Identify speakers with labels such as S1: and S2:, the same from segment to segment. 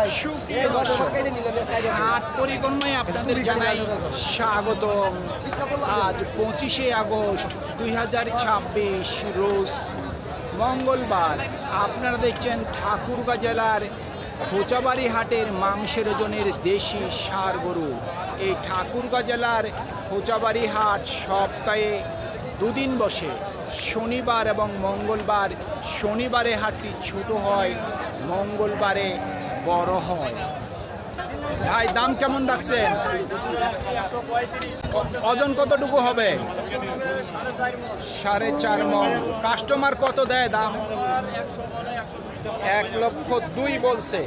S1: সুপ্রিয় দর্শক, হাট পরিক্রমায় আপনাদের জানাই স্বাগত। আজ 25শে আগস্ট 2026 রোজ মঙ্গলবার। আপনারা দেখছেন ঠাকুরগাঁ জেলার খোঁচাবাড়ি হাটের মাংসের ওজনের দেশি ষাঁড় গরু। এই ঠাকুরগাঁ জেলার খোঁচাবাড়ি হাট সপ্তাহে দুদিন বসে, শনিবার এবং মঙ্গলবার। শনিবারে হাটটি ছোট হয়, মঙ্গলবারে বড় হয়। ভাই দাম কেমন রাখছেন? ওজন কতটুকু হবে? 4.5 মণ। কাস্টমার কত দেয় দাম? 1,02,000 বলছে।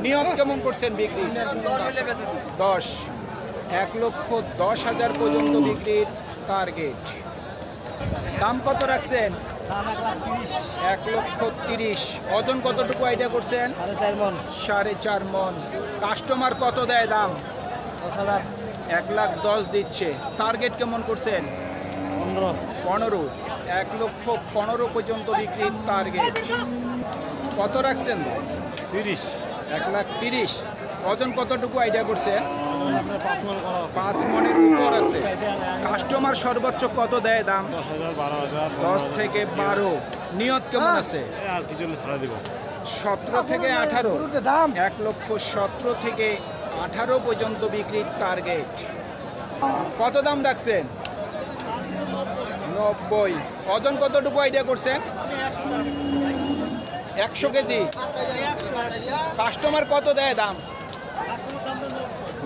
S1: নিয়ত কেমন করছেন বিক্রি? 10। 1,10,000 পর্যন্ত বিক্রির টার্গেট। দাম কত রাখছেন? 1,30,000। ওজন কতটুকু আইডিয়া করছেন? 4.5 মণ। কাস্টমার কত দেয় দাম? 1,10,000 দিচ্ছে। টার্গেট কেমন করছেন? 15। 1,15,000 পর্যন্ত বিক্রির টার্গেট। কত রাখছেন?
S2: 30।
S1: 1,30,000। ওজন কতটুকু আইডিয়া করছেন? 5 মণের উপর আছে। কাস্টমার সর্বোচ্চ কত দেয় দাম?
S2: 10,000, 12,000,
S1: 10 থেকে 12। নিয়ত কেমন আছে?
S2: আর কিছু ছাড়া দিব।
S1: 17 থেকে 18। 1,17,000 থেকে 18 পর্যন্ত বিক্রির টার্গেট। কত দাম রাখছেন? 90। ওজন কতটুকু আইডিয়া করছেন? 100 কেজি। কাস্টমার কত দেয় দাম?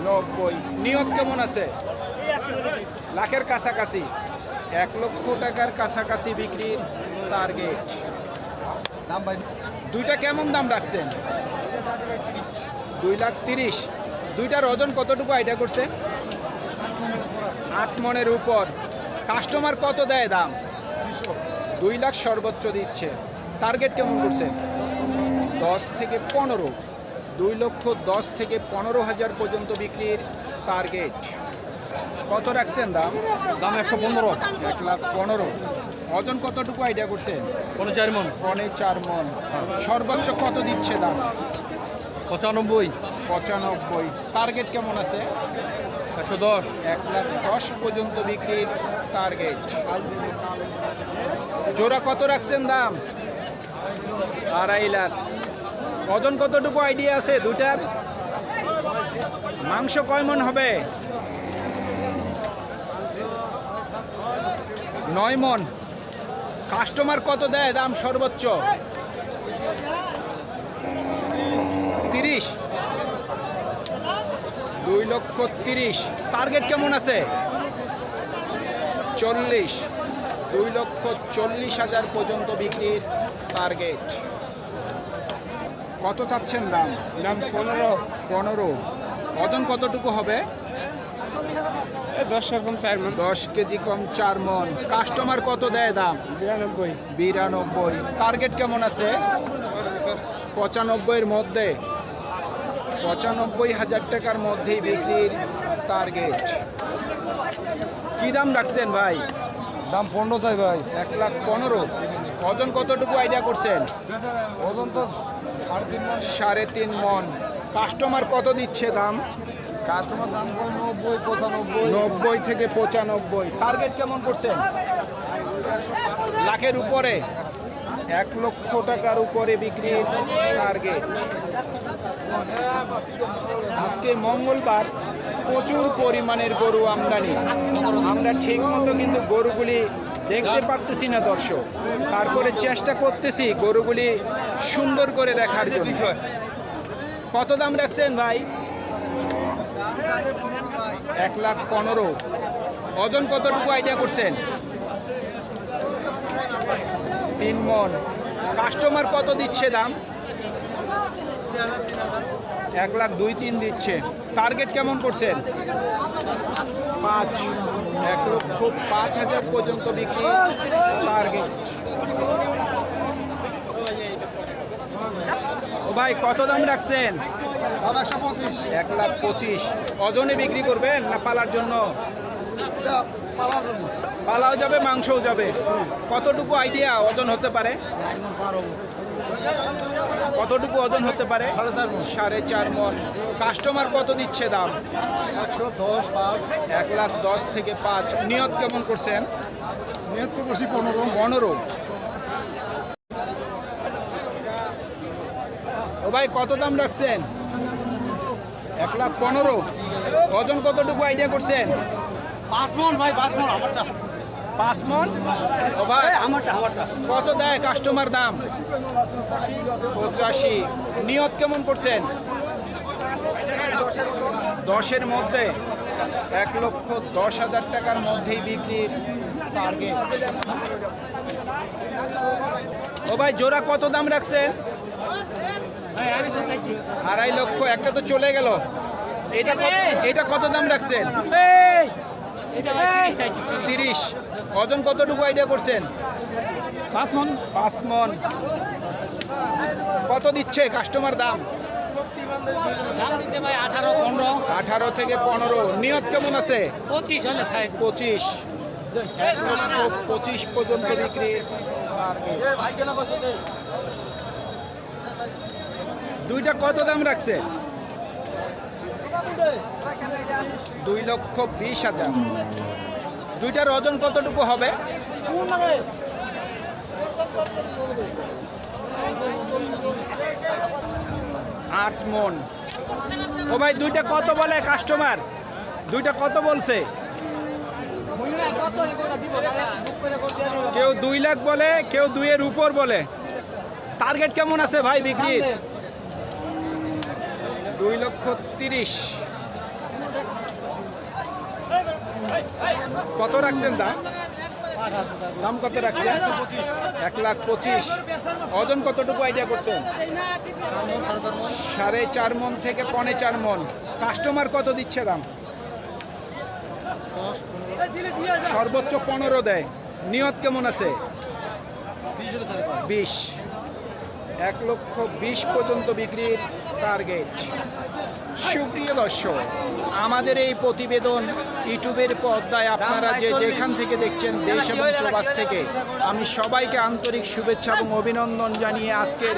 S1: 90। নিয়ত কেমন আছে? লাখের কাছাকাছি। 1 লক্ষ টাকার কাছাকাছি বিক্রির টার্গেট। দুইটা কেমন দাম রাখছেন? 2,30,000। দুইটার ওজন কতটুকু আইডিয়া করছে? 8 মণের উপর। কাস্টমার কত দেয় দাম? 2 লাখ সর্বোচ্চ দিচ্ছে। টার্গেট কেমন করছে? 10 থেকে 15। 2,10,000 থেকে 15,000 পর্যন্ত বিক্রির টার্গেট। কত রাখছেন দাম?
S2: দাম 115।
S1: 1,15,000। ওজন কতটুকু আইডিয়া করছেন?
S2: 4 মণ।
S1: 4 মণ। সর্বোচ্চ কত দিচ্ছে দাম?
S2: 95।
S1: 95। টার্গেট কেমন আছে?
S2: 110।
S1: 1,10,000 পর্যন্ত বিক্রির টার্গেট। জোড়া কত রাখছেন দাম? 2.5 লাখ। ওজন কতটুকু আইডিয়া আছে দুটার? মাংস কয় মণ হবে? 9 মণ। কাস্টমার কত দেয় দাম সর্বোচ্চ? 30। 2,30,000। টার্গেট কেমন আছে? 40। 2,40,000 পর্যন্ত বিক্রির টার্গেট। কত চাচ্ছেন দাম?
S2: দাম 15।
S1: 15। ওজন কতটুকু হবে?
S2: 10 এরকম 4 মণ।
S1: 10 কেজি কম 4 মণ। কাস্টমার কত দেয় দাম?
S2: 92।
S1: 92। টার্গেট কেমন আছে? 95-এর মধ্যে। 95,000 টাকার মধ্যেই বিক্রির টার্গেট। কি দাম রাখছেন ভাই?
S2: দাম 15 চাই ভাই।
S1: 1,15,000। ওজন কতটুকু আইডিয়া করছেন?
S2: ওজন তো 3.5 মণ।
S1: 3.5 মণ। কাস্টমার কত দিচ্ছে দাম?
S2: কাস্টমার দাম 90, 95।
S1: 90 থেকে 95। টার্গেট কেমন করছেন? লাখের উপরে। 1 লক্ষ টাকার উপরে বিক্রির টার্গেট। আজকে মঙ্গলবার, প্রচুর পরিমাণের গরু আমদানি। আমরা ঠিক মতো কিন্তু গরুগুলি দেখতে পাচ্তেছি না দর্শক। তারপরে চেষ্টা করতেছি গরুগুলি সুন্দর করে দেখার জন্য। কত দাম রাখছেন ভাই? 1,15,000। ওজন কতটুকু আইডিয়া করছেন? 3 মণ। কাস্টমার কত দিচ্ছে দাম? 1,02,000-3 দিচ্ছে। টার্গেট কেমন করছেন? 5। 1,05,000 পর্যন্ত বিক্রি টার্গেট। ও ভাই কত দাম রাখছেন? 1,25,000। ওজনে বিক্রি করবেন না পালার জন্য? পালাও যাবে, মাংসও যাবে। কতটুকু আইডিয়া ওজন হতে পারে? কতটুকু ওজন হতে পারে? 4.5 মণ। কাস্টমার কত দিচ্ছে দাম?
S2: 110, 5
S1: 1,10,000 থেকে 5। নিয়ত কেমন করছেন?
S2: নিয়ত তো বসি 15।
S1: 15। ও ভাই কত দাম রাখছেন? 1,15,000। ওজন কতটুকু আইডিয়া করছেন?
S3: 5 মণ ভাই, 5 মণ আমারটা।
S1: 5 মণ। ও ভাই
S3: আমারটা।
S1: কত দেয় কাস্টমার দাম? 85। নিয়ত কেমন করছেন? 10-এর মধ্যে। 1,10,000 টাকার মধ্যেই বিক্রির টার্গেট। ও ভাই জোড়া কত দাম রাখছেন? 2.5 লক্ষ। একটা তো চলে গেল। এটা কত দাম রাখছেন? 30। ওজন কতটুকু আইডিয়া করছেন?
S3: 5 মণ।
S1: 5 মণ। কত দিচ্ছে কাস্টমার দাম?
S3: দাম দিচ্ছে ভাই 18, 15।
S1: 18 থেকে 15। নিয়ত কেমন আছে?
S3: 25 হলে ছাই।
S1: 25। 1,25,000 পর্যন্ত বিক্রি। দুইটা কত দাম রাখছে? 2,20,000। দুইটার ওজন কতটুকু হবে? 8 মণ। ও ভাই দুইটা কত বলে কাস্টমার? দুইটা কত বলছে? কেউ 2 লাখ বলে, কেউ 2-এর উপর বলে। টার্গেট কেমন আছে ভাই বিক্রির? 2,30,000। কত রাখছেন দাম? দাম কত রাখছেন? 1,25,000। ওজন কতটুকু আইডিয়া করছেন? 4.5 মণ থেকে 4.25 মণ। কাস্টমার কত দিচ্ছে দাম? সর্বোচ্চ 15 দেয়। নিয়ত কেমন আছে? 20। 1,20,000 পর্যন্ত বিক্রির টার্গেট। সুপ্রিয় দর্শক, আমাদের এই প্রতিবেদন ইউটিউবের পর্দায় আপনারা যেখান থেকে দেখছেন, দেশ এবং প্রবাস থেকে, আমি সবাইকে আন্তরিক শুভেচ্ছা এবং অভিনন্দন জানিয়ে আজকের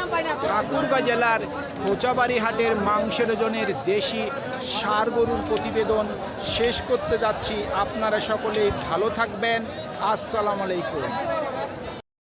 S1: ঠাকুরগাঁও জেলার কোচাবাড়ি হাটের মাংসের ওজনের দেশি ষাঁড় গরুর প্রতিবেদন শেষ করতে যাচ্ছি। আপনারা সকলেই ভালো থাকবেন। আসসালামু আলাইকুম।